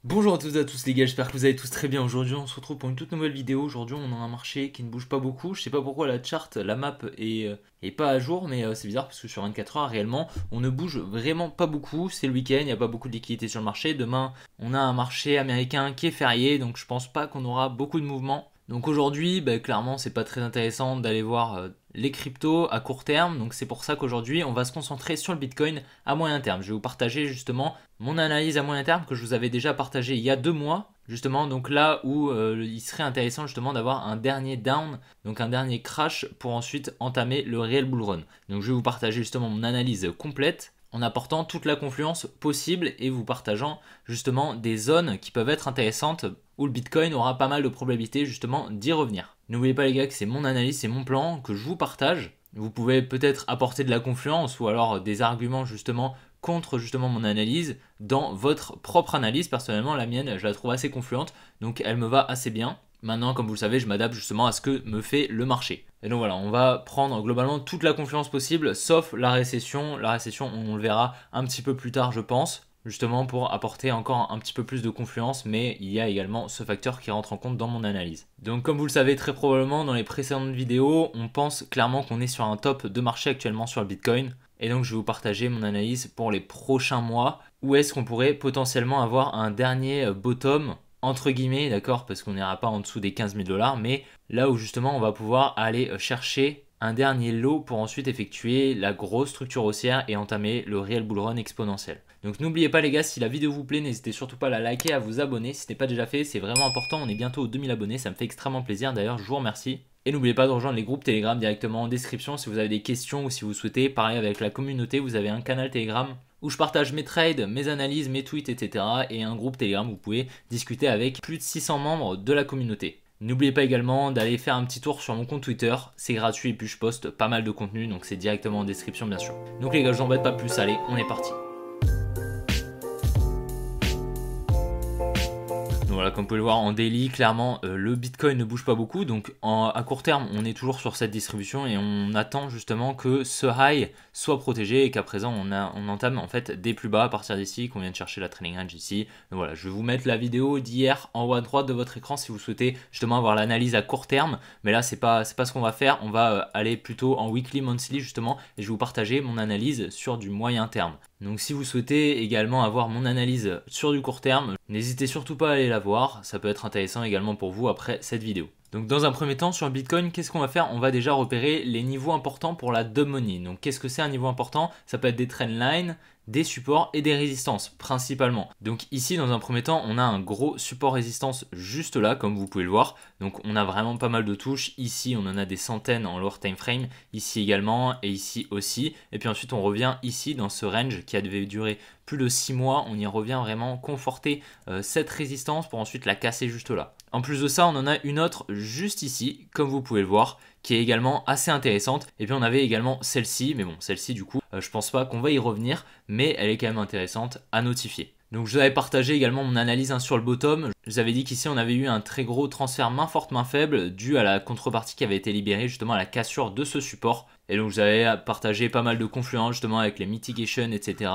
Bonjour à toutes et à tous les gars, j'espère que vous allez tous très bien. Aujourd'hui on se retrouve pour une toute nouvelle vidéo. Aujourd'hui on a un marché qui ne bouge pas beaucoup. Je sais pas pourquoi la chart, la map est pas à jour, mais c'est bizarre parce que sur 24 heures réellement on ne bouge vraiment pas beaucoup. C'est le week-end, il n'y a pas beaucoup de liquidité sur le marché. Demain on a un marché américain qui est férié, donc je pense pas qu'on aura beaucoup de mouvements. Donc aujourd'hui, clairement, c'est pas très intéressant d'aller voir les cryptos à court terme. Donc c'est pour ça qu'aujourd'hui, on va se concentrer sur le Bitcoin à moyen terme. Je vais vous partager justement mon analyse à moyen terme que je vous avais déjà partagé il y a 2 mois. Justement, donc là où il serait intéressant justement d'avoir un dernier down, donc un dernier crash pour ensuite entamer le réel bull run. Donc je vais vous partager justement mon analyse complète en apportant toute la confluence possible et vous partageant justement des zones qui peuvent être intéressantes où le Bitcoin aura pas mal de probabilités justement d'y revenir. N'oubliez pas les gars que c'est mon analyse, c'est mon plan que je vous partage. Vous pouvez peut-être apporter de la confluence ou alors des arguments justement contre justement mon analyse dans votre propre analyse. Personnellement, la mienne, je la trouve assez confluente, donc elle me va assez bien. Maintenant, comme vous le savez, je m'adapte justement à ce que me fait le marché. Et donc voilà, on va prendre globalement toute la confiance possible, sauf la récession. La récession, on le verra un petit peu plus tard, je pense, justement pour apporter encore un petit peu plus de confluence, mais il y a également ce facteur qui rentre en compte dans mon analyse. Donc comme vous le savez très probablement dans les précédentes vidéos, on pense clairement qu'on est sur un top de marché actuellement sur le Bitcoin. Et donc je vais vous partager mon analyse pour les prochains mois. Où est-ce qu'on pourrait potentiellement avoir un dernier bottom entre guillemets, d'accord, parce qu'on n'ira pas en dessous des 15 000 dollars, mais là où justement on va pouvoir aller chercher un dernier lot pour ensuite effectuer la grosse structure haussière et entamer le réel bull run exponentiel. Donc n'oubliez pas les gars, si la vidéo vous plaît, n'hésitez surtout pas à la liker, à vous abonner si ce n'est pas déjà fait, c'est vraiment important, on est bientôt aux 2000 abonnés, ça me fait extrêmement plaisir, d'ailleurs je vous remercie. Et n'oubliez pas de rejoindre les groupes Telegram directement en description si vous avez des questions ou si vous souhaitez parler avec la communauté, vous avez un canal Telegram où je partage mes trades, mes analyses, mes tweets, etc. et un groupe Telegram où vous pouvez discuter avec plus de 600 membres de la communauté. N'oubliez pas également d'aller faire un petit tour sur mon compte Twitter, c'est gratuit et puis je poste pas mal de contenu donc c'est directement en description bien sûr. Donc les gars, je n'embête pas plus, allez, on est parti. Voilà, comme vous pouvez le voir en daily, clairement le Bitcoin ne bouge pas beaucoup, donc à court terme on est toujours sur cette distribution et on attend justement que ce high soit protégé et qu'à présent on entame en fait des plus bas à partir d'ici, qu'on vient de chercher la trailing range ici. Donc voilà, je vais vous mettre la vidéo d'hier en haut à droite de votre écran si vous souhaitez justement avoir l'analyse à court terme, mais là c'est pas ce qu'on va faire, on va aller plutôt en weekly, monthly justement et je vais vous partager mon analyse sur du moyen terme. Donc si vous souhaitez également avoir mon analyse sur du court terme, n'hésitez surtout pas à aller la voir, ça peut être intéressant également pour vous après cette vidéo. Donc dans un premier temps sur le Bitcoin, qu'est-ce qu'on va faire? On va déjà repérer les niveaux importants pour la dumb money. Donc qu'est-ce que c'est un niveau important? Ça peut être des trendlines, des supports et des résistances principalement. Donc ici dans un premier temps on a un gros support résistance juste là comme vous pouvez le voir. Donc on a vraiment pas mal de touches, ici on en a des centaines en lower time frame, ici également et ici aussi. Et puis ensuite on revient ici dans ce range qui a devait durer plus de 6 mois, on y revient vraiment conforter cette résistance pour ensuite la casser juste là. En plus de ça, on en a une autre juste ici, comme vous pouvez le voir, qui est également assez intéressante. Et puis on avait également celle-ci, mais bon, celle-ci du coup, je pense pas qu'on va y revenir, mais elle est quand même intéressante à notifier. Donc je vous avais partagé également mon analyse sur le bottom. Je vous avais dit qu'ici on avait eu un très gros transfert main forte main faible dû à la contrepartie qui avait été libérée justement à la cassure de ce support. Et donc je vous avais partagé pas mal de confluence justement avec les mitigations etc.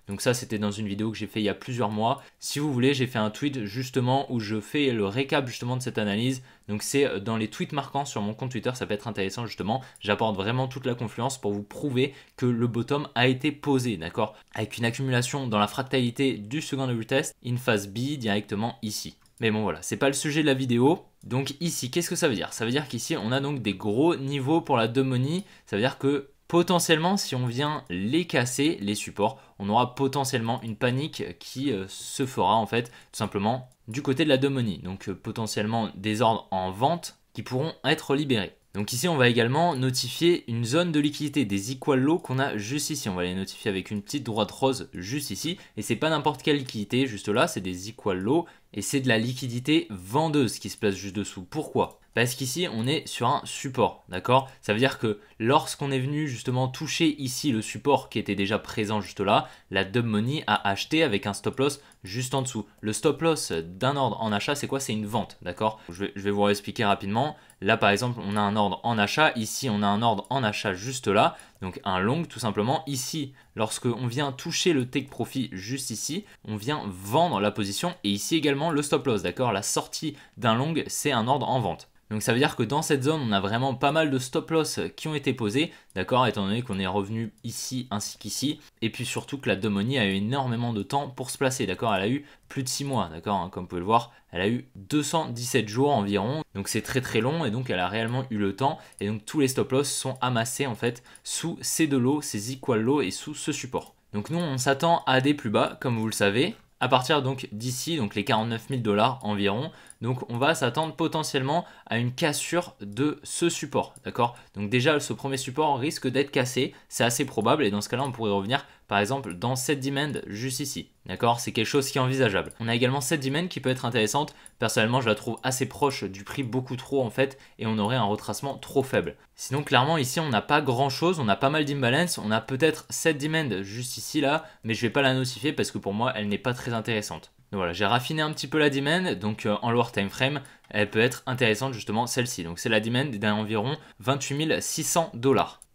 Donc ça c'était dans une vidéo que j'ai fait il y a plusieurs mois. Si vous voulez, j'ai fait un tweet justement où je fais le récap justement de cette analyse. Donc c'est dans les tweets marquants sur mon compte Twitter, ça peut être intéressant justement. J'apporte vraiment toute la confluence pour vous prouver que le bottom a été posé, d'accord? Avec une accumulation dans la fractalité du secondary test in phase B directement ici. Mais bon voilà, c'est pas le sujet de la vidéo. Donc ici, qu'est-ce que ça veut dire? Ça veut dire qu'ici, on a donc des gros niveaux pour la dumb money. Ça veut dire que potentiellement, si on vient les casser, les supports, on aura potentiellement une panique qui se fera en fait tout simplement du côté de la dumb money. Donc potentiellement des ordres en vente qui pourront être libérés. Donc ici, on va également notifier une zone de liquidité, des equal lows qu'on a juste ici. On va les notifier avec une petite droite rose juste ici. Et c'est pas n'importe quelle liquidité, juste là, c'est des equal lows. Et c'est de la liquidité vendeuse qui se place juste dessous. Pourquoi? Parce qu'ici, on est sur un support, d'accord? Ça veut dire que lorsqu'on est venu justement toucher ici le support qui était déjà présent juste là, la dumb money a acheté avec un stop loss juste en dessous. Le stop loss d'un ordre en achat, c'est quoi? C'est une vente, d'accord? Je vais vous expliquer rapidement. Là, par exemple, on a un ordre en achat. Ici, on a un ordre en achat juste là. donc un long tout simplement. Ici, lorsque on vient toucher le take profit juste ici, on vient vendre la position et ici également le stop loss, d'accord? La sortie d'un long, c'est un ordre en vente. Donc ça veut dire que dans cette zone, on a vraiment pas mal de stop loss qui ont été posés, d'accord, étant donné qu'on est revenu ici ainsi qu'ici, et puis surtout que la Domoni a eu énormément de temps pour se placer, d'accord, elle a eu plus de 6 mois, d'accord, hein, comme vous pouvez le voir, elle a eu 217 jours environ, donc c'est très très long, et donc elle a réellement eu le temps, et donc tous les stop loss sont amassés en fait sous ces deux lots, ces equal lows et sous ce support. Donc nous on s'attend à des plus bas, comme vous le savez, à partir donc d'ici, donc les 49 000 $ environ, donc on va s'attendre potentiellement à une cassure de ce support, d'accord? Donc déjà ce premier support risque d'être cassé, c'est assez probable et dans ce cas-là on pourrait revenir par exemple dans cette demand juste ici, d'accord? C'est quelque chose qui est envisageable. On a également cette demand qui peut être intéressante, personnellement je la trouve assez proche du prix, beaucoup trop en fait, et on aurait un retracement trop faible. Sinon clairement ici on n'a pas grand chose, on a pas mal d'imbalance, on a peut-être cette demand juste ici là, mais je vais pas la notifier parce que pour moi elle n'est pas très intéressante. Donc voilà, j'ai raffiné un petit peu la demand, donc en lower time frame, elle peut être intéressante justement celle-ci. Donc c'est la demand d'environ 28 600 $.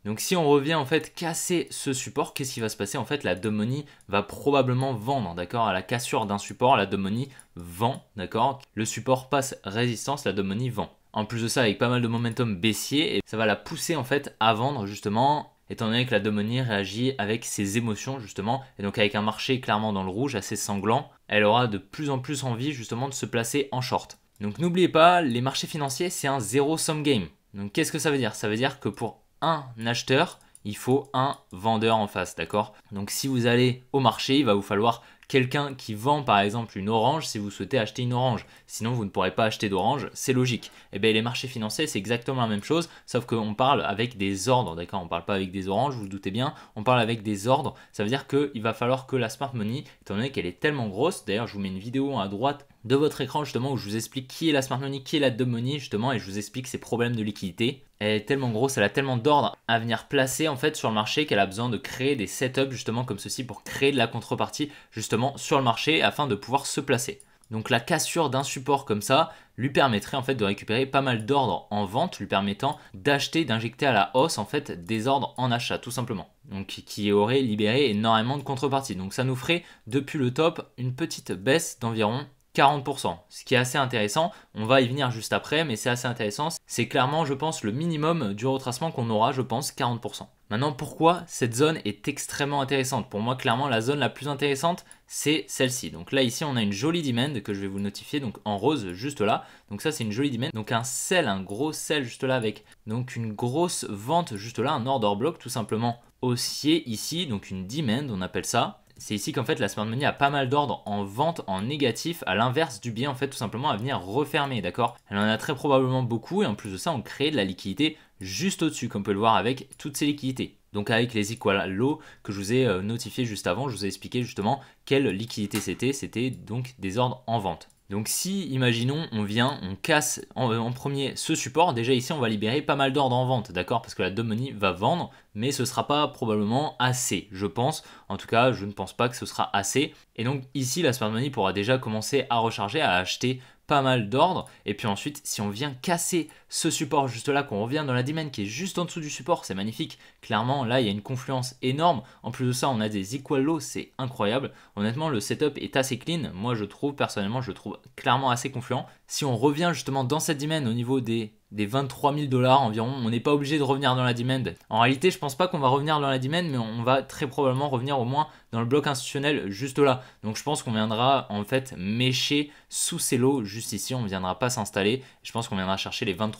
Donc si on revient en fait casser ce support, qu'est-ce qui va se passer? En fait la Domoni va probablement vendre, d'accord? À la cassure d'un support, la Domoni vend, d'accord? Le support passe résistance, la Domoni vend. En plus de ça, avec pas mal de momentum baissier, et ça va la pousser en fait à vendre justement, étant donné que la Domoni réagit avec ses émotions justement, et donc avec un marché clairement dans le rouge, assez sanglant, elle aura de plus en plus envie justement de se placer en short. Donc n'oubliez pas, les marchés financiers c'est un zero-sum game. Donc qu'est-ce que ça veut dire? Ça veut dire que pour un acheteur, il faut un vendeur en face, d'accord? Donc si vous allez au marché, il va vous falloir quelqu'un qui vend par exemple une orange si vous souhaitez acheter une orange. Sinon vous ne pourrez pas acheter d'orange, c'est logique. Et bien les marchés financiers c'est exactement la même chose, sauf qu'on parle avec des ordres, d'accord? On ne parle pas avec des oranges, vous vous doutez bien, on parle avec des ordres. Ça veut dire qu'il va falloir que la smart money, étant donné qu'elle est tellement grosse, d'ailleurs je vous mets une vidéo à droite de votre écran justement où je vous explique qui est la smart money, qui est la dumb money justement, et je vous explique ses problèmes de liquidité. Elle est tellement grosse, elle a tellement d'ordres à venir placer en fait sur le marché qu'elle a besoin de créer des setups justement comme ceci pour créer de la contrepartie justement sur le marché afin de pouvoir se placer. Donc la cassure d'un support comme ça lui permettrait en fait de récupérer pas mal d'ordres en vente, lui permettant d'acheter, d'injecter à la hausse en fait des ordres en achat tout simplement. Donc qui aurait libéré énormément de contrepartie. Donc ça nous ferait depuis le top une petite baisse d'environ 40%, ce qui est assez intéressant, on va y venir juste après, mais c'est assez intéressant, c'est clairement je pense le minimum du retracement qu'on aura, je pense 40%. Maintenant pourquoi cette zone est extrêmement intéressante? Pour moi clairement la zone la plus intéressante c'est celle-ci. Donc là ici on a une jolie demand que je vais vous notifier donc en rose juste là, donc ça c'est une jolie demand, donc un sell, un gros sell juste là avec donc une grosse vente juste là, un order block tout simplement haussier ici, donc une demand on appelle ça. C'est ici qu'en fait la smart money a pas mal d'ordres en vente en négatif à l'inverse du bien en fait tout simplement à venir refermer, d'accord? Elle en a très probablement beaucoup et en plus de ça on crée de la liquidité juste au-dessus comme on peut le voir avec toutes ces liquidités. Donc avec les equal low que je vous ai notifié juste avant, je vous ai expliqué justement quelle liquidité c'était donc des ordres en vente. Donc si, imaginons, on vient, on casse en premier ce support, déjà ici on va libérer pas mal d'ordres en vente, d'accord? Parce que la dumb money va vendre, mais ce ne sera pas probablement assez, je pense. En tout cas, je ne pense pas que ce sera assez. Et donc ici, la smart money pourra déjà commencer à recharger, à acheter pas mal d'ordres. Et puis ensuite, si on vient casser ce support juste là, qu'on revient dans la demand qui est juste en dessous du support, c'est magnifique. Clairement, là, il y a une confluence énorme. En plus de ça, on a des equal lows, c'est incroyable. Honnêtement, le setup est assez clean. Moi, je trouve, personnellement, je le trouve clairement assez confluent. Si on revient justement dans cette demand au niveau des 23 000 $ environ, on n'est pas obligé de revenir dans la demand. En réalité, je pense pas qu'on va revenir dans la demand, mais on va très probablement revenir au moins dans le bloc institutionnel juste là. Donc je pense qu'on viendra en fait mécher sous ces lots juste ici, on ne viendra pas s'installer. Je pense qu'on viendra chercher les 23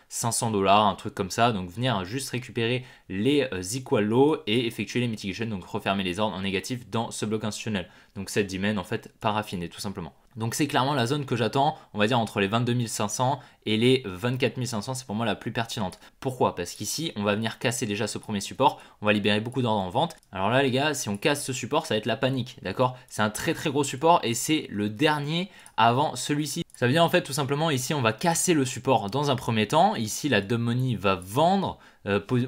500 $, un truc comme ça. Donc venir juste récupérer les equal lows et effectuer les mitigations, donc refermer les ordres en négatif dans ce bloc institutionnel. Donc cette demand en fait paraffiner tout simplement. Donc c'est clairement la zone que j'attends, on va dire entre les 22 500 et les 24 500, c'est pour moi la plus pertinente. Pourquoi? Parce qu'ici, on va venir casser déjà ce premier support, on va libérer beaucoup d'ordres en vente. Alors là les gars, si on casse ce support, ça va être la panique, d'accord? C'est un très très gros support et c'est le dernier avant celui-ci. Ça veut dire en fait tout simplement ici on va casser le support dans un premier temps, ici la dumb money va vendre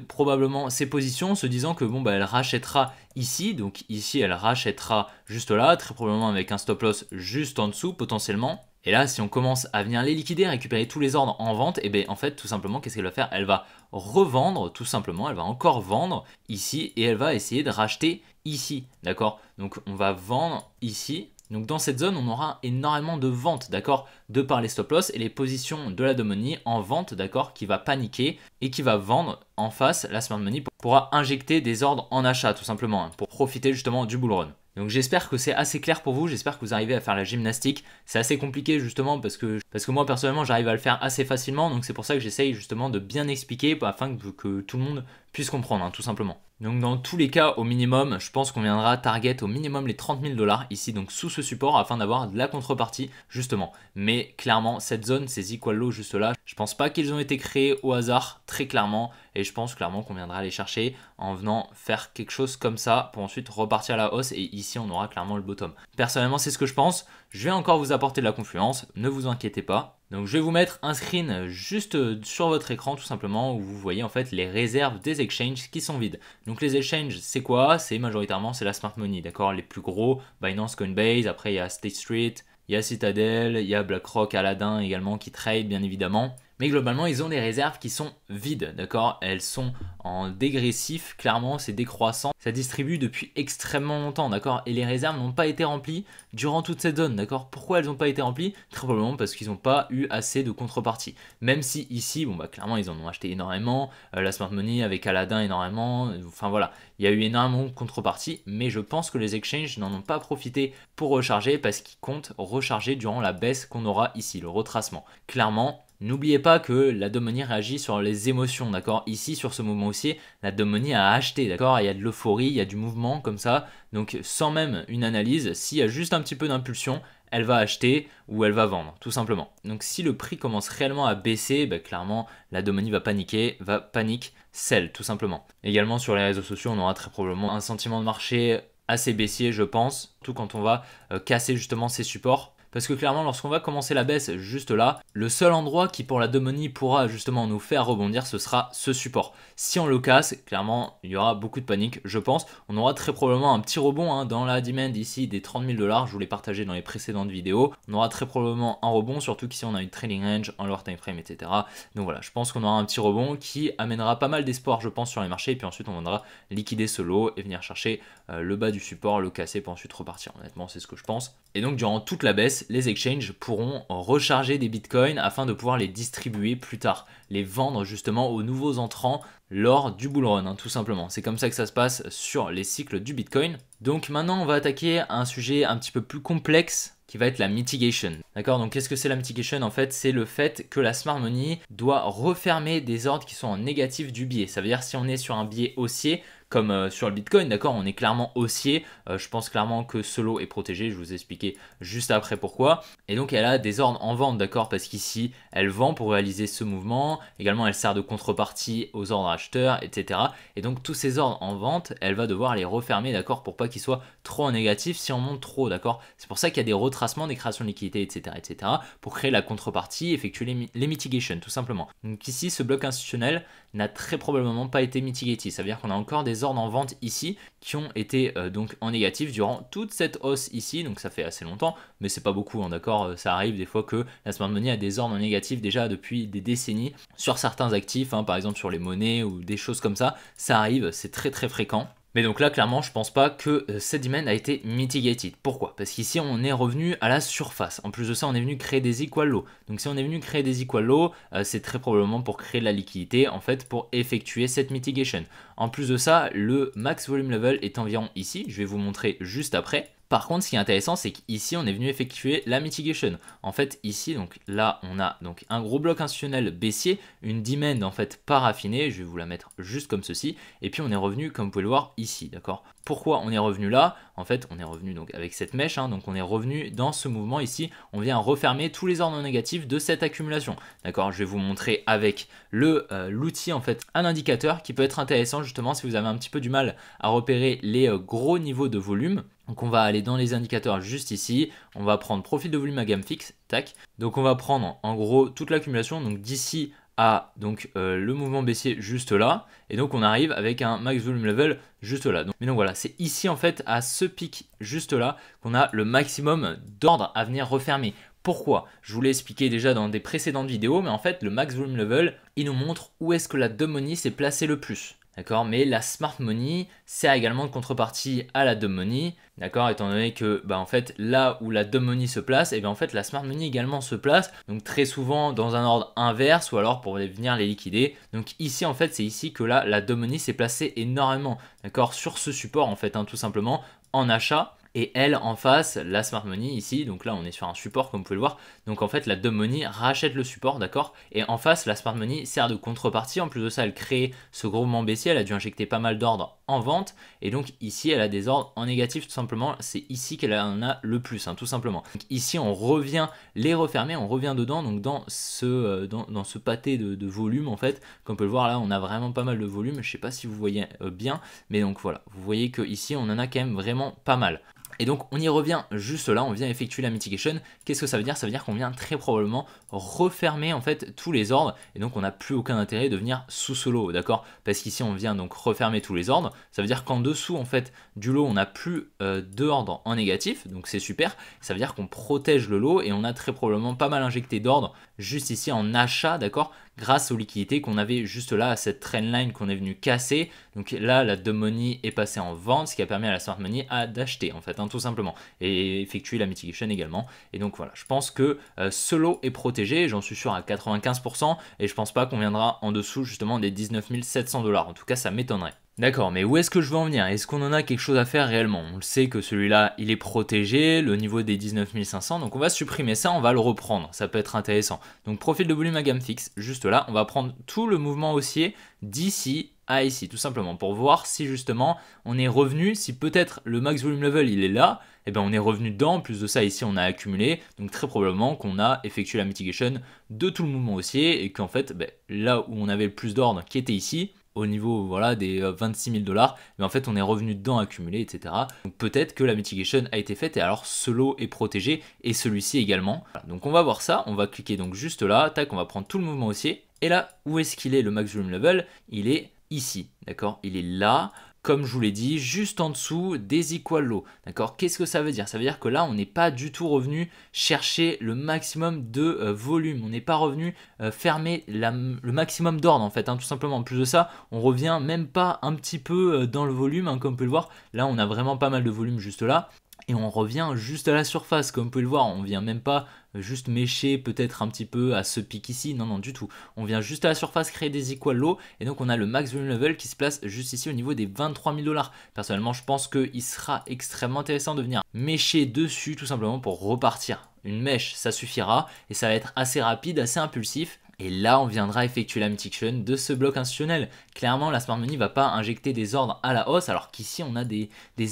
probablement ses positions se disant que bon bah elle rachètera ici, donc ici elle rachètera juste là, très probablement avec un stop loss juste en dessous potentiellement. Et là, si on commence à venir les liquider, récupérer tous les ordres en vente, et bien en fait, tout simplement, qu'est-ce qu'elle va faire? Elle va revendre, tout simplement, elle va encore vendre ici et elle va essayer de racheter ici, d'accord? Donc on va vendre ici. Donc dans cette zone, on aura énormément de ventes, d'accord? De par les stop loss et les positions de la dumb money en vente, d'accord? Qui va paniquer et qui va vendre en face. La smart money pourra injecter des ordres en achat, tout simplement, hein, pour profiter justement du bull run. Donc j'espère que c'est assez clair pour vous, j'espère que vous arrivez à faire la gymnastique. C'est assez compliqué justement parce que moi personnellement j'arrive à le faire assez facilement, donc c'est pour ça que j'essaye justement de bien expliquer afin que tout le monde puisse comprendre, hein, tout simplement. Donc dans tous les cas, au minimum, je pense qu'on viendra target au minimum les 30 000 $ ici, donc sous ce support, afin d'avoir de la contrepartie, justement. Mais clairement, cette zone, ces equal lows juste là, je pense pas qu'ils ont été créés au hasard, très clairement, et je pense clairement qu'on viendra les chercher en venant faire quelque chose comme ça, pour ensuite repartir à la hausse, et ici on aura clairement le bottom. Personnellement, c'est ce que je pense. Je vais encore vous apporter de la confluence, ne vous inquiétez pas. Donc je vais vous mettre un screen juste sur votre écran tout simplement où vous voyez en fait les réserves des exchanges qui sont vides. Donc les exchanges c'est quoi? C'est majoritairement c'est la smart money, d'accord? Les plus gros, Binance, Coinbase, après il y a State Street, il y a Citadel, il y a BlackRock, Aladdin également qui trade bien évidemment. Mais globalement, ils ont des réserves qui sont vides, d'accord? Elles sont en dégressif, clairement, c'est décroissant. Ça distribue depuis extrêmement longtemps, d'accord? Et les réserves n'ont pas été remplies durant toute cette zone, d'accord? Pourquoi elles n'ont pas été remplies? Très probablement parce qu'ils n'ont pas eu assez de contrepartie. Même si ici, bon bah clairement, ils en ont acheté énormément. La smart money avec Aladdin énormément. Enfin voilà, il y a eu énormément de contrepartie, mais je pense que les exchanges n'en ont pas profité pour recharger parce qu'ils comptent recharger durant la baisse qu'on aura ici, le retracement. Clairement, n'oubliez pas que la dumb money réagit sur les émotions, d'accord? Ici, sur ce mouvement haussier, la dumb money a acheté, d'accord? Il y a de l'euphorie, il y a du mouvement comme ça. Donc, sans même une analyse, s'il y a juste un petit peu d'impulsion, elle va acheter ou elle va vendre, tout simplement. Donc, si le prix commence réellement à baisser, bah, clairement, la dumb money va paniquer, va panique sell, tout simplement. Également, sur les réseaux sociaux, on aura très probablement un sentiment de marché assez baissier, je pense, tout quand on va casser justement ces supports. Parce que clairement, lorsqu'on va commencer la baisse juste là, le seul endroit qui pour la dumb money pourra justement nous faire rebondir, ce sera ce support. Si on le casse, clairement, il y aura beaucoup de panique, je pense. On aura très probablement un petit rebond hein, dans la demand ici des 30 000 $. Je vous l'ai partagé dans les précédentes vidéos. On aura très probablement un rebond, surtout qu'ici on a une trading range en lower time frame, etc. Donc voilà, je pense qu'on aura un petit rebond qui amènera pas mal d'espoir, je pense, sur les marchés. Et puis ensuite, on viendra liquider ce lot et venir chercher le bas du support, le casser pour ensuite repartir. Honnêtement, c'est ce que je pense. Et donc, durant toute la baisse, les exchanges pourront recharger des bitcoins afin de pouvoir les distribuer plus tard, les vendre justement aux nouveaux entrants lors du bull run, hein, tout simplement. C'est comme ça que ça se passe sur les cycles du bitcoin. Donc maintenant, on va attaquer un sujet un petit peu plus complexe qui va être la mitigation. D'accord? Donc qu'est-ce que c'est la mitigation? En fait, c'est le fait que la smart money doit refermer des ordres qui sont en négatif du biais. Ça veut dire si on est sur un biais haussier, comme sur le Bitcoin, d'accord, on est clairement haussier. Je pense clairement que ce lot est protégé. Je vous ai expliqué juste après pourquoi. Et donc, elle a des ordres en vente, d'accord, parce qu'ici, elle vend pour réaliser ce mouvement. Également, elle sert de contrepartie aux ordres acheteurs, etc. Et donc, tous ces ordres en vente, elle va devoir les refermer, d'accord, pour pas qu'ils soient trop en négatif si on monte trop, d'accord. C'est pour ça qu'il y a des retracements, des créations de liquidités, etc., etc., pour créer la contrepartie, effectuer les mitigations, tout simplement. Donc ici, ce bloc institutionnel n'a très probablement pas été mitigated. Ça veut dire qu'on a encore des ordres en vente ici qui ont été donc en négatif durant toute cette hausse ici, donc ça fait assez longtemps, mais c'est pas beaucoup, hein, d'accord, ça arrive des fois que la smart money a des ordres en négatif déjà depuis des décennies sur certains actifs, hein, par exemple sur les monnaies ou des choses comme ça arrive, c'est très très fréquent. Mais donc là, clairement, je pense pas que cette demand a été mitigated. Pourquoi? Parce qu'ici, on est revenu à la surface. En plus de ça, on est venu créer des equal lows. Donc si on est venu créer des equal lows, c'est très probablement pour créer de la liquidité, en fait, pour effectuer cette mitigation. En plus de ça, le max volume level est environ ici. Je vais vous montrer juste après. Par contre, ce qui est intéressant, c'est qu'ici, on est venu effectuer la mitigation. En fait, ici, donc là, on a donc un gros bloc institutionnel baissier, une demand en fait pas raffinée. Je vais vous la mettre juste comme ceci. Et puis, on est revenu, comme vous pouvez le voir, ici, d'accord? Pourquoi on est revenu là? En fait, on est revenu donc avec cette mèche, hein, donc on est revenu dans ce mouvement ici. On vient refermer tous les ordres négatifs de cette accumulation, d'accord? Je vais vous montrer avec l'outil en fait un indicateur qui peut être intéressant justement si vous avez un petit peu du mal à repérer les gros niveaux de volume. Donc on va aller dans les indicateurs juste ici, on va prendre profil de volume à gamme fixe, tac. Donc on va prendre en gros toute l'accumulation, donc d'ici à donc, le mouvement baissier juste là, et donc on arrive avec un max volume level juste là. Mais donc voilà, c'est ici en fait à ce pic juste là qu'on a le maximum d'ordre à venir refermer. Pourquoi? Je vous l'ai expliqué déjà dans des précédentes vidéos, mais en fait le max volume level, il nous montre où est-ce que la dumb money s'est placée le plus. D'accord, mais la smart money sert également de contrepartie à la dumb money, d'accord, étant donné que en fait là où la dumb money se place, et bien en fait la smart money également se place, donc très souvent dans un ordre inverse ou alors pour venir les liquider. Donc ici en fait c'est ici que là la dumb money s'est placée énormément, d'accord, sur ce support en fait, tout simplement en achat. Et elle en face, la smart money ici, donc là on est sur un support comme vous pouvez le voir, donc en fait la dumb money rachète le support, d'accord, et en face la smart money sert de contrepartie. En plus de ça elle crée ce gros mouvement baissier, elle a dû injecter pas mal d'ordres en vente, et donc ici elle a des ordres en négatif tout simplement, c'est ici qu'elle en a le plus, tout simplement. Donc ici on revient les refermer, on revient dedans, donc dans ce pâté de volume en fait, comme on peut le voir là on a vraiment pas mal de volume, je sais pas si vous voyez bien, mais donc voilà, vous voyez que ici on en a quand même vraiment pas mal. Et donc on y revient juste là, on vient effectuer la mitigation. Qu'est-ce que ça veut dire? Ça veut dire qu'on vient très probablement refermer en fait tous les ordres, et donc on n'a plus aucun intérêt de venir sous ce lot, d'accord? Parce qu'ici on vient donc refermer tous les ordres, ça veut dire qu'en dessous en fait du lot on n'a plus d'ordre en négatif, donc c'est super, ça veut dire qu'on protège le lot et on a très probablement pas mal injecté d'ordre juste ici en achat, d'accord, grâce aux liquidités qu'on avait juste là, à cette trendline qu'on est venu casser. Donc là la dumb money est passée en vente, ce qui a permis à la smart money d'acheter en fait, tout simplement, et effectuer la mitigation également. Et donc voilà, je pense que ce lot est protégé, j'en suis sûr à 95%, et je pense pas qu'on viendra en dessous justement des 19 700 $, en tout cas ça m'étonnerait. D'accord, mais où est-ce que je veux en venir? Est-ce qu'on en a quelque chose à faire réellement? On le sait que celui-là, il est protégé, le niveau des 19 500, donc on va supprimer ça, on va le reprendre, ça peut être intéressant. Donc profil de volume à gamme fixe, juste là, on va prendre tout le mouvement haussier d'ici à ici, tout simplement, pour voir si justement on est revenu, si peut-être le max volume level il est là, et bien on est revenu dedans. En plus de ça, ici on a accumulé, donc très probablement qu'on a effectué la mitigation de tout le mouvement haussier, et qu'en fait, là où on avait le plus d'ordre qui était ici, au niveau voilà, des 26 000 $, mais en fait on est revenu dedans accumulé, etc. Donc peut-être que la mitigation a été faite et alors ce lot est protégé et celui-ci également. Voilà, donc on va voir ça, on va cliquer donc juste là, tac, on va prendre tout le mouvement haussier, et là où est-ce qu'il est le max volume level? Il est ici, d'accord, il est là. Comme je vous l'ai dit, juste en dessous des equal low, d'accord. Qu'est-ce que ça veut dire? Ça veut dire que là, on n'est pas du tout revenu chercher le maximum de volume. On n'est pas revenu fermer le maximum d'ordre, en fait, tout simplement. En plus de ça, on revient même pas un petit peu dans le volume, comme vous pouvez le voir. Là, on a vraiment pas mal de volume juste là. Et on revient juste à la surface, comme vous pouvez le voir, on vient même pas juste mécher peut-être un petit peu à ce pic ici, non non du tout, on vient juste à la surface créer des equal low, et donc on a le max volume level qui se place juste ici au niveau des 23 000 $. Personnellement je pense qu'il sera extrêmement intéressant de venir mécher dessus tout simplement pour repartir. Une mèche ça suffira et ça va être assez rapide, assez impulsif. Et là, on viendra effectuer la mitigation de ce bloc institutionnel. Clairement, la smart money ne va pas injecter des ordres à la hausse, alors qu'ici, on a des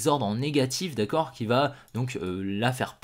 ordres en négatif, d'accord, qui va donc lui faire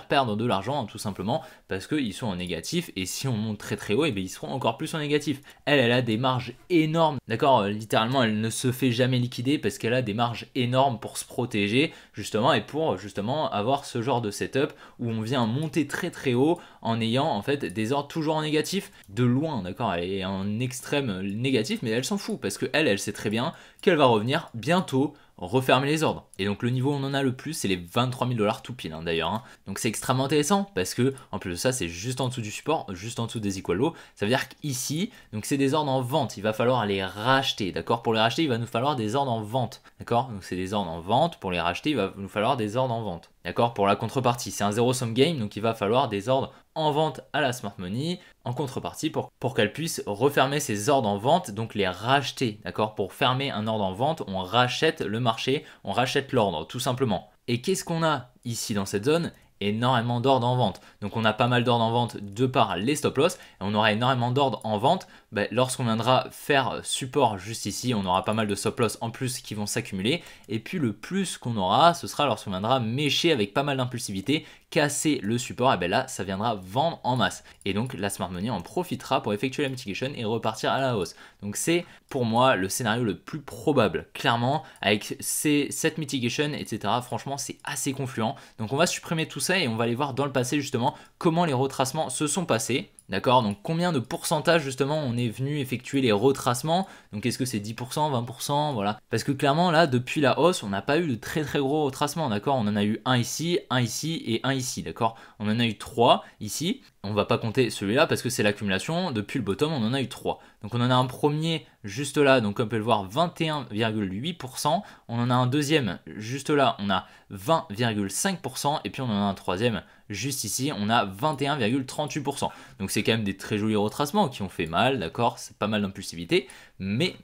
perdre de l'argent, tout simplement, parce qu'ils sont en négatif, et si on monte très très haut, et bien, ils seront encore plus en négatif. Elle a des marges énormes, d'accord, littéralement, elle ne se fait jamais liquider, parce qu'elle a des marges énormes pour se protéger, justement, et pour justement avoir ce genre de setup, où on vient monter très très haut, en ayant en fait des ordres toujours en négatif, de loin, d'accord, elle est en extrême négatif, mais elle s'en fout, parce que elle sait très bien qu'elle va revenir bientôt refermer les ordres. Et donc le niveau où on en a le plus, c'est les 23 000 $ tout pile, d'ailleurs. Donc c'est extrêmement intéressant, parce que en plus de ça, c'est juste en dessous du support, juste en dessous des equal low. Ça veut dire qu'ici, donc c'est des ordres en vente, il va falloir les racheter, d'accord. Pour les racheter, il va nous falloir des ordres en vente, d'accord. Donc c'est des ordres en vente, pour les racheter, il va nous falloir des ordres en vente, d'accord. Pour la contrepartie, c'est un zero sum game, donc il va falloir des ordres en vente à la smart money en contrepartie pour qu'elle puisse refermer ses ordres en vente, donc les racheter, d'accord. Pour fermer un ordre en vente, on rachète le marché, on rachète l'ordre, tout simplement. Et qu'est-ce qu'on a ici dans cette zone? Énormément d'ordres en vente. Donc on a pas mal d'ordres en vente de par les stop loss, et on aura énormément d'ordres en vente lorsqu'on viendra faire support juste ici. On aura pas mal de stop loss en plus qui vont s'accumuler, et puis le plus qu'on aura, ce sera lorsqu'on viendra mécher avec pas mal d'impulsivité, casser le support, et là ça viendra vendre en masse, et donc la smart money en profitera pour effectuer la mitigation et repartir à la hausse. Donc c'est pour moi le scénario le plus probable, clairement, avec cette mitigation, etc. Franchement c'est assez confluent. Donc on va supprimer tout ça et on va aller voir dans le passé justement comment les retracements se sont passés. D'accord, donc combien de pourcentage justement on est venu effectuer les retracements? Donc est-ce que c'est 10%, 20%, voilà. Parce que clairement là, depuis la hausse, on n'a pas eu de très très gros retracements, d'accord? On en a eu un ici et un ici, d'accord? On en a eu trois ici. On va pas compter celui-là parce que c'est l'accumulation. Depuis le bottom, on en a eu trois. Donc on en a un premier juste là, donc comme on peut le voir, 21,8%. On en a un deuxième juste là, on a 20,5%. Et puis on en a un troisième juste ici, on a 21,38%. Donc c'est quand même des très jolis retracements qui ont fait mal, d'accord? C'est pas mal d'impulsivité. Mais,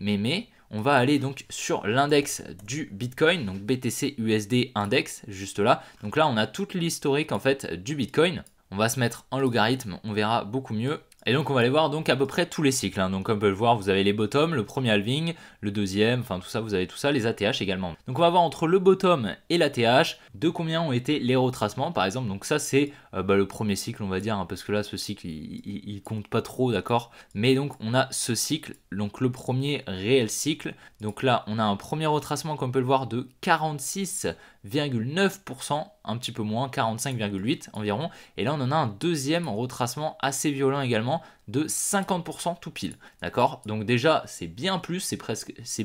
on va aller donc sur l'index du Bitcoin, donc BTC USD index, juste là. Donc là, on a toute l'historique en fait du Bitcoin. On va se mettre en logarithme, on verra beaucoup mieux. Et donc on va aller voir donc à peu près tous les cycles. Donc comme on peut le voir, vous avez les bottoms, le premier halving, le deuxième, enfin tout ça, vous avez tout ça, les ATH également. Donc on va voir entre le bottom et l'ATH de combien ont été les retracements par exemple. Donc ça c'est le premier cycle on va dire, parce que là ce cycle il compte pas trop, d'accord. Mais donc on a ce cycle, donc le premier réel cycle. Donc là on a un premier retracement comme on peut le voir de 46,9%, un petit peu moins, 45,8 environ. Et là on en a un deuxième retracement assez violent également de 50% tout pile, d'accord. Donc déjà c'est bien plus, c'est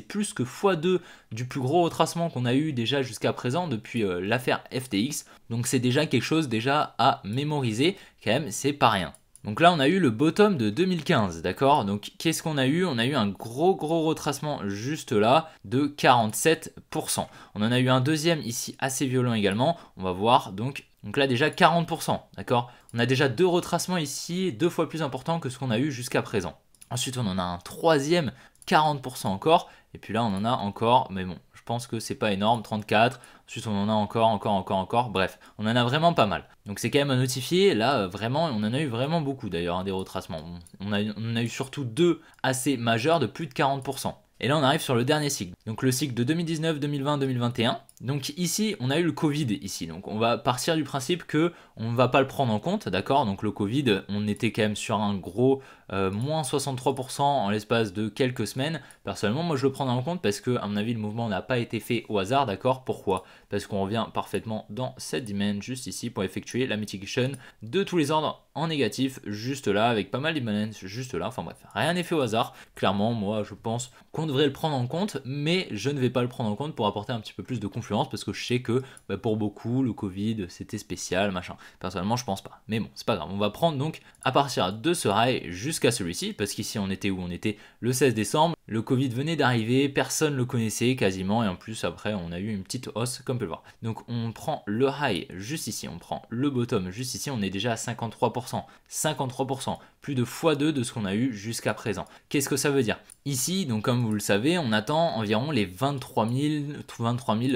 plus que x2 du plus gros retracement qu'on a eu déjà jusqu'à présent depuis l'affaire FTX. Donc c'est déjà quelque chose déjà à mémoriser, quand même c'est pas rien. Donc là on a eu le bottom de 2015, d'accord. Donc qu'est-ce qu'on a eu? On a eu un gros retracement juste là de 47%. On en a eu un deuxième ici assez violent également, on va voir donc là déjà 40%, d'accord. On a déjà deux retracements ici, deux fois plus importants que ce qu'on a eu jusqu'à présent. Ensuite on en a un troisième, 40% encore, et puis là on en a encore, mais bon, je pense que c'est pas énorme, 34, ensuite on en a encore, bref, on en a vraiment pas mal. Donc c'est quand même à notifier, là vraiment, on en a eu vraiment beaucoup d'ailleurs, des retracements. On en a eu surtout deux assez majeurs de plus de 40%. Et là on arrive sur le dernier cycle, donc le cycle de 2019, 2020, 2021. Donc ici on a eu le Covid ici, donc on va partir du principe que on ne va pas le prendre en compte, d'accord. Donc le Covid, on était quand même sur un gros moins 63% en l'espace de quelques semaines. Personnellement moi je le prends en compte parce que à mon avis le mouvement n'a pas été fait au hasard, d'accord. Pourquoi? Parce qu'on revient parfaitement dans cette dimension juste ici pour effectuer la mitigation de tous les ordres en négatif, juste là, avec pas mal d'imbalance juste là, enfin bref, rien n'est fait au hasard. Clairement moi je pense qu'on devrait le prendre en compte, mais je ne vais pas le prendre en compte pour apporter un petit peu plus de confluence parce que je sais que pour beaucoup le Covid c'était spécial, machin. Personnellement je pense pas, mais bon c'est pas grave. On va prendre donc à partir de ce high jusqu'à celui-ci, parce qu'ici on était où? On était le 16 décembre, le Covid venait d'arriver, personne le connaissait quasiment, et en plus après on a eu une petite hausse comme on peut le voir. Donc on prend le high juste ici, on prend le bottom juste ici, on est déjà à 53%, 53%, plus de x2 de ce qu'on a eu jusqu'à présent. Qu'est-ce que ça veut dire? Ici, donc comme vous le savez, on attend environ les 23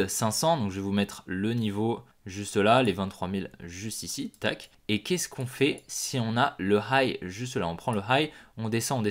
500, donc je vais vous mettre le niveau juste là, les 23 000 juste ici, tac. Et qu'est-ce qu'on fait si on a le high juste là? On prend le high, on descend,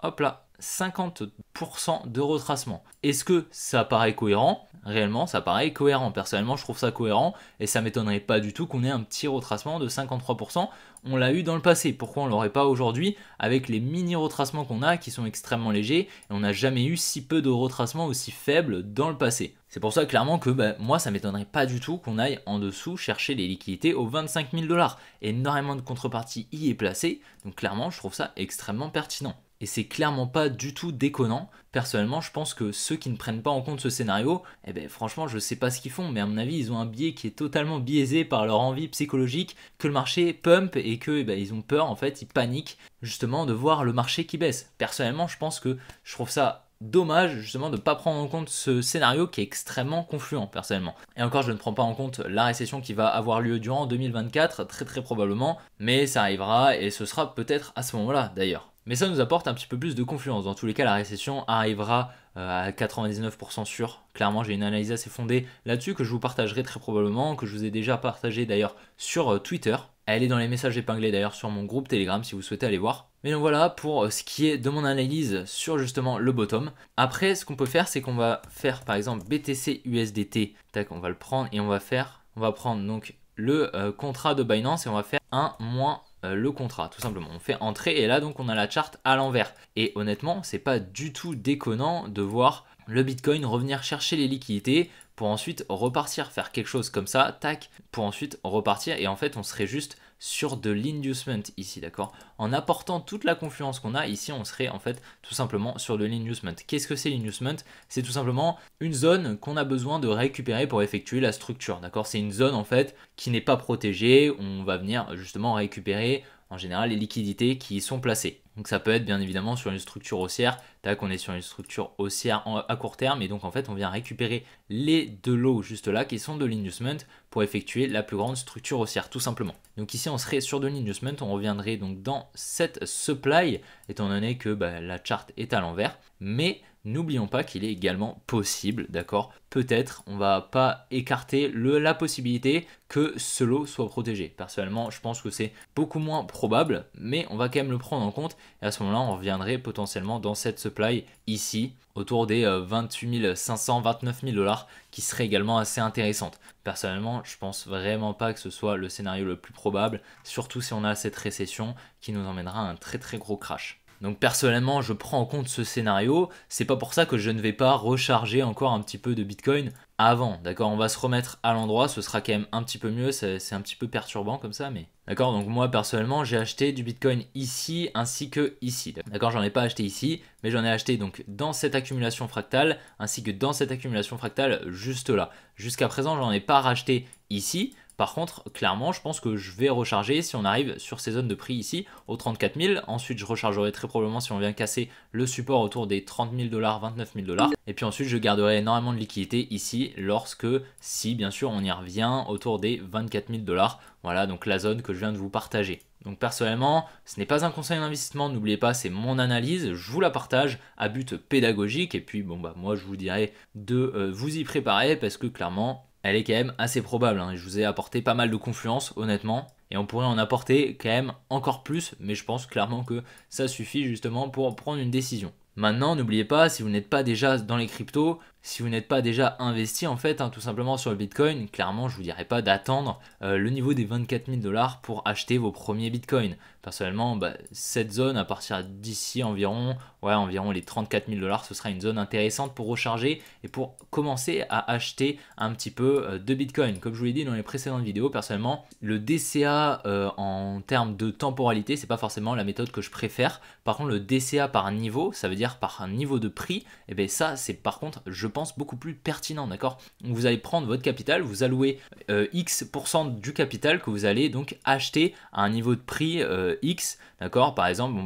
hop là, 50% de retracement. Est-ce que ça paraît cohérent? Réellement, ça paraît cohérent. Personnellement, je trouve ça cohérent et ça m'étonnerait pas du tout qu'on ait un petit retracement de 53%. On l'a eu dans le passé. Pourquoi on l'aurait pas aujourd'hui avec les mini retracements qu'on a qui sont extrêmement légers, et on n'a jamais eu si peu de retracements aussi faibles dans le passé. C'est pour ça clairement que moi ça m'étonnerait pas du tout qu'on aille en dessous chercher les liquidités aux 25 000 $. Énormément de contrepartie y est placée, donc clairement je trouve ça extrêmement pertinent. Et c'est clairement pas du tout déconnant. Personnellement, je pense que ceux qui ne prennent pas en compte ce scénario, franchement, je sais pas ce qu'ils font, mais à mon avis, ils ont un biais qui est totalement biaisé par leur envie psychologique que le marché pump et que ils ont peur, en fait, ils paniquent justement de voir le marché qui baisse. Personnellement, je pense que je trouve ça dommage justement de ne pas prendre en compte ce scénario qui est extrêmement confluent personnellement. Et encore, je ne prends pas en compte la récession qui va avoir lieu durant 2024, très probablement, mais ça arrivera et ce sera peut-être à ce moment-là d'ailleurs. Mais ça nous apporte un petit peu plus de confluence. Dans tous les cas, la récession arrivera à 99% sûr. Clairement, j'ai une analyse assez fondée là-dessus que je vous partagerai très probablement, que je vous ai déjà partagé d'ailleurs sur Twitter. Elle est dans les messages épinglés d'ailleurs sur mon groupe Telegram si vous souhaitez aller voir. Mais donc voilà pour ce qui est de mon analyse sur justement le bottom. Après, ce qu'on peut faire, c'est qu'on va faire par exemple BTC USDT. Tac, on va le prendre et on va prendre donc le contrat de Binance et on va faire 1 moins le contrat, tout simplement. On fait entrer et là donc on a la charte à l'envers. Et honnêtement, c'est pas du tout déconnant de voir le Bitcoin revenir chercher les liquidités pour ensuite repartir, faire quelque chose comme ça, tac, pour ensuite repartir et en fait on serait juste sur de l'inducement ici, d'accord? En apportant toute la confluence qu'on a ici, on serait en fait tout simplement sur de l'inducement. Qu'est-ce que c'est l'inducement? C'est tout simplement une zone qu'on a besoin de récupérer pour effectuer la structure, d'accord? C'est une zone en fait qui n'est pas protégée, on va venir justement récupérer en général les liquidités qui y sont placées. Donc ça peut être bien évidemment sur une structure haussière, tac, on est sur une structure haussière à court terme et donc en fait on vient récupérer les deux lots juste là qui sont de l'inducement pour effectuer la plus grande structure haussière tout simplement. Donc ici on serait sur de l'inducement, on reviendrait donc dans cette supply étant donné que la charte est à l'envers, mais n'oublions pas qu'il est également possible, d'accord? Peut-être, on va pas écarter la possibilité que ce lot soit protégé. Personnellement, je pense que c'est beaucoup moins probable, mais on va quand même le prendre en compte. Et à ce moment-là, on reviendrait potentiellement dans cette supply ici, autour des 28 500, 29 000 $, qui serait également assez intéressante. Personnellement, je pense vraiment pas que ce soit le scénario le plus probable, surtout si on a cette récession qui nous emmènera à un très très gros crash. Donc personnellement, je prends en compte ce scénario. C'est pas pour ça que je ne vais pas recharger encore un petit peu de Bitcoin avant. D'accord, on va se remettre à l'endroit. Ce sera quand même un petit peu mieux. C'est un petit peu perturbant comme ça, mais d'accord. Donc moi personnellement, j'ai acheté du Bitcoin ici ainsi que ici. D'accord, j'en ai pas acheté ici, mais j'en ai acheté donc dans cette accumulation fractale ainsi que dans cette accumulation fractale juste là. Jusqu'à présent, j'en ai pas racheté ici. Par contre, clairement, je pense que je vais recharger si on arrive sur ces zones de prix ici aux 34 000. Ensuite, je rechargerai très probablement si on vient casser le support autour des 30 000 $, 29 000 $. Et puis ensuite, je garderai énormément de liquidité ici lorsque, si bien sûr, on y revient autour des 24 000 $. Voilà, donc la zone que je viens de vous partager. Donc personnellement, ce n'est pas un conseil d'investissement, n'oubliez pas, c'est mon analyse, je vous la partage à but pédagogique. Et puis, moi, je vous dirais de vous y préparer parce que clairement, elle est quand même assez probable. Je vous ai apporté pas mal de confluence, honnêtement. Et on pourrait en apporter quand même encore plus, mais je pense clairement que ça suffit justement pour prendre une décision. Maintenant, n'oubliez pas, si vous n'êtes pas déjà dans les cryptos, si vous n'êtes pas déjà investi en fait, tout simplement sur le Bitcoin, clairement je vous dirais pas d'attendre le niveau des 24 000 $ pour acheter vos premiers Bitcoins. Personnellement, cette zone à partir d'ici environ les 34 000 $, ce sera une zone intéressante pour recharger et pour commencer à acheter un petit peu de Bitcoin. Comme je vous l'ai dit dans les précédentes vidéos, personnellement, le DCA en termes de temporalité, c'est pas forcément la méthode que je préfère. Par contre, le DCA par niveau, ça veut dire par un niveau de prix, et bien ça c'est par contre, je pense, beaucoup plus pertinent, d'accord? Vous allez prendre votre capital, vous allouez X% du capital que vous allez donc acheter à un niveau de prix X, d'accord? Par exemple,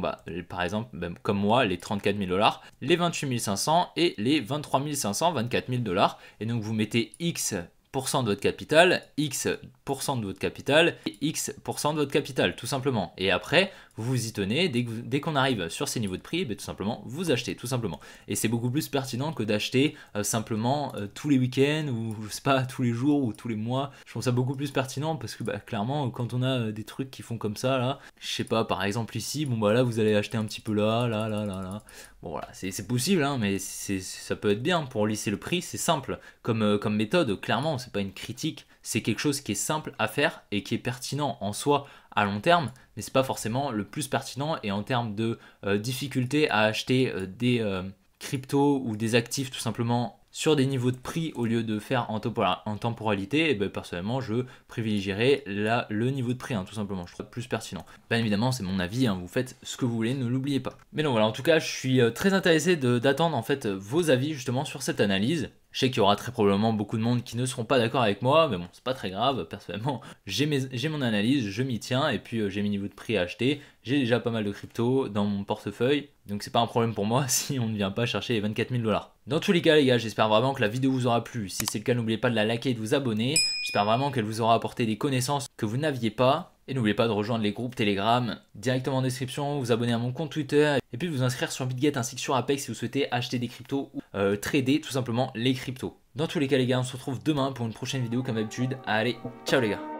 comme moi, les 34 000 $, les 28 500 et les 23 500, 24 000 $. Et donc vous mettez X% de votre capital, X% de votre capital et X% de votre capital, tout simplement. Et après, vous vous y tenez, dès qu'on arrive sur ces niveaux de prix, tout simplement, vous achetez, tout simplement. Et c'est beaucoup plus pertinent que d'acheter simplement tous les week-ends ou je sais pas, tous les jours ou tous les mois. Je trouve ça beaucoup plus pertinent parce que clairement, quand on a des trucs qui font comme ça, là, je sais pas, par exemple ici, là, vous allez acheter un petit peu là. Bon voilà, c'est possible, mais ça peut être bien pour lisser le prix, c'est simple comme méthode, clairement, c'est pas une critique, c'est quelque chose qui est simple à faire et qui est pertinent en soi à long terme, mais c'est pas forcément le plus pertinent. Et en termes de difficulté à acheter des cryptos ou des actifs tout simplement sur des niveaux de prix au lieu de faire en temporalité, personnellement je privilégierais le niveau de prix, tout simplement, je trouve plus pertinent. Bien évidemment c'est mon avis, vous faites ce que vous voulez, ne l'oubliez pas. Mais donc voilà, en tout cas je suis très intéressé d'attendre en fait vos avis justement sur cette analyse. Je sais qu'il y aura très probablement beaucoup de monde qui ne seront pas d'accord avec moi, mais bon, c'est pas très grave. Personnellement, j'ai mon analyse, je m'y tiens, et puis j'ai mes niveaux de prix à acheter. J'ai déjà pas mal de crypto dans mon portefeuille, donc c'est pas un problème pour moi si on ne vient pas chercher les 24 000 $. Dans tous les cas, les gars, j'espère vraiment que la vidéo vous aura plu. Si c'est le cas, n'oubliez pas de la liker et de vous abonner. J'espère vraiment qu'elle vous aura apporté des connaissances que vous n'aviez pas. Et n'oubliez pas de rejoindre les groupes Telegram directement en description, vous abonner à mon compte Twitter et puis vous inscrire sur BitGet ainsi que sur Apex si vous souhaitez acheter des cryptos ou trader tout simplement les cryptos. Dans tous les cas les gars, on se retrouve demain pour une prochaine vidéo comme d'habitude. Allez, ciao les gars!